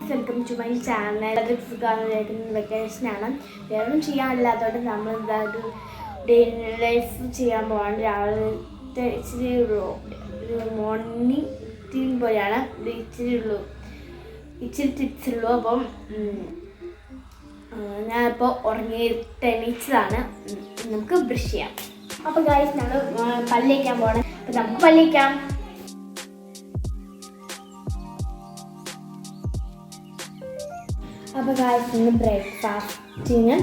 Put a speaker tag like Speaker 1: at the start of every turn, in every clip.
Speaker 1: Welcome to my channel. അത് വെക്കേഷനാണ്, വേറൊന്നും ചെയ്യാനില്ലാത്തതുകൊണ്ട് നമ്മൾ എന്താ ഒരു ഡേ ലൈഫ് ചെയ്യാൻ പോകാണ്ട്. രാവിലത്തെ ഇച്ചിരി ഒരു മോർണിംഗ് ടീം പോലെയാണ്. ഇച്ചിരി ടിപ്സ് ഉള്ളൂ. അപ്പം ഞാനിപ്പോൾ എണീച്ചതാണ്. നമുക്ക് ബ്രഷ് ചെയ്യാം. അപ്പോൾ ഗായ്സ് നമ്മൾ പല്ലേക്കാൻ പോകണം. അപ്പം നമുക്ക് പല്ലേക്കാം. അപ്പോൾ ഗായ്സ് ഇന്ന് ബ്രേക്ക്ഫാസ്റ്റിന്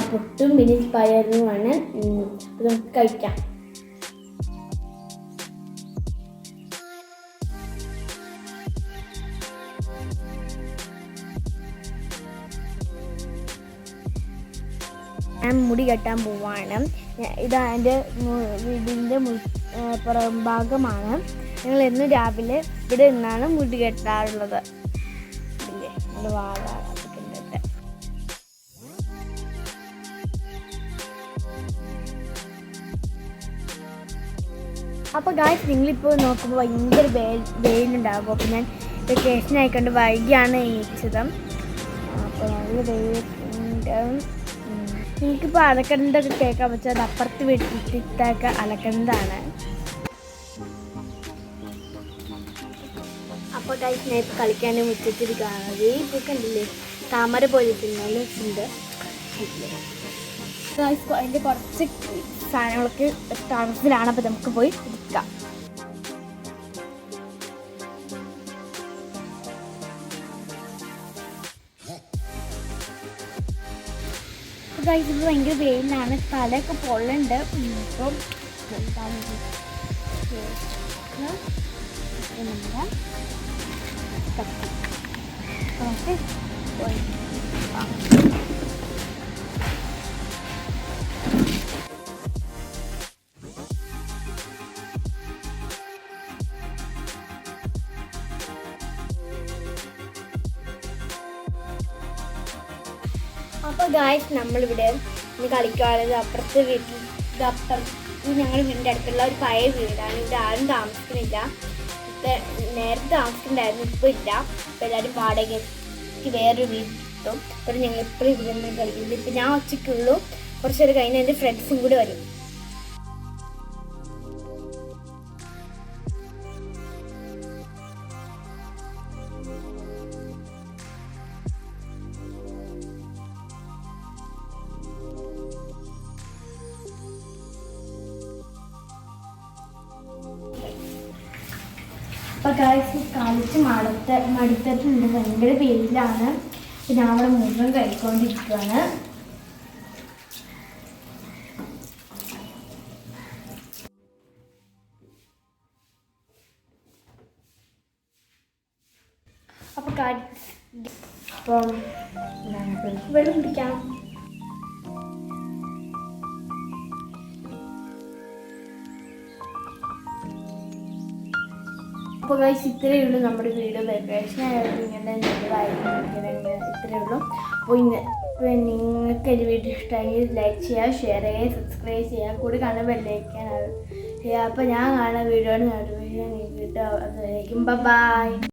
Speaker 1: പുട്ടും പിന്നെ പയറുമാണ്. അപ്പോൾ നമുക്ക് കഴിക്കാം. ഞാൻ മുടി കെട്ടാൻ പോവാണ്. ഇതാ എൻ്റെ വീടിൻ്റെ പുറംഭാഗമാണ്. ഞങ്ങൾ എന്നും രാവിലെ ഇവിടെ നിന്നാണ് മുടി കെട്ടാറുള്ളത്. ഇല്ലേ, എൻ്റെ വാഴ അപ്പോൾ ഗായ്സ് നിങ്ങളിപ്പോൾ നോക്കുമ്പോൾ ഭയങ്കര വെയിലുണ്ടാകും. അപ്പോൾ ഞാൻ വെക്കേഷനായിക്കൊണ്ട് വൈകിയാണ് എണീച്ചത്. അപ്പോൾ നല്ല വെയിലുണ്ട്. നിങ്ങൾക്കിപ്പോൾ അലക്കണ്ടൊക്കെ കേൾക്കാൻ പറ്റും. അത് അപ്പുറത്ത് വീട്ടിലൊക്കെ അലക്കണ്ടതാണ്. അപ്പോൾ ഗായ്സ് ഞാൻ ഇപ്പോൾ കളിക്കാൻ മുറ്റത്തിരിക്കുകയാണ്. ഈ പൂക്കണ്ടില്ലേ, താമര പോലെ ഉണ്ട്. ഗായ്സ് അതിൻ്റെ കുറച്ച് സാധനങ്ങളൊക്കെ ടെറസിലാണ്. അപ്പോൾ നമുക്ക് പോയി എടുക്കാം. ഗായ്സ് ഇത് ഭയങ്കര വെയിലാണ്, തലയൊക്കെ പൊള്ളുണ്ട്. ഇപ്പം അപ്പോൾ ഗായ്സ് നമ്മളിവിടെ ഇന്ന് കളിക്കുകയാണെങ്കിൽ അപ്പുറത്തെ ഞങ്ങളുടെ വീടിൻ്റെ അടുത്തുള്ള ഒരു പഴയ വീടാണ്. ഇവിടെ ആരും താമസിക്കുന്നില്ല. നേരത്തെ താമസിക്കുന്നുണ്ടായിരുന്നു, ഇപ്പോൾ ഇല്ല. ഇപ്പോൾ എല്ലാവരും വാടകയ്ക്ക് വേറൊരു വീട് കിട്ടും. അപ്പോൾ ഞങ്ങളിപ്പോഴും ഇവിടെ നിന്ന് കളിക്കുന്നത്. ഇപ്പോൾ ഞാൻ ഒച്ചയ്ക്കുള്ളൂ. കുറച്ച് നേരം കഴിഞ്ഞ് എൻ്റെ ഫ്രണ്ട്സും കൂടി വരും. അപ്പോൾ ഗായ്സ് കളിച്ച് മടുത്തിട്ടുണ്ട്. ഭയങ്കര വെയിലാണ്. പിന്നെ അവിടെ മുഴുവൻ കഴിക്കൊണ്ടിരിക്കുകയാണ്. അപ്പം വെള്ളം കുടിക്കാം. അപ്പോൾ ഗൈസ് ഇത്രയേ ഉള്ളൂ നമ്മുടെ വീഡിയോ. വെക്കേഷനായിട്ട് ഇങ്ങനെ ഇത്രയേ ഉള്ളൂ. അപ്പോൾ നിങ്ങൾക്ക് എൻ്റെ വീഡിയോ ഇഷ്ടമെങ്കിൽ ലൈക്ക് ചെയ്യുക, ഷെയർ ചെയ്യുക, സബ്സ്ക്രൈബ് ചെയ്യുക, കൂടി കാണാൻ ബെല്ലൈക്കൻ ചെയ്യുക. അപ്പോൾ ഞാൻ കാണുന്ന വീഡിയോ നിങ്ങൾക്ക് കിട്ടും. അതുവരേക്കും ബൈ.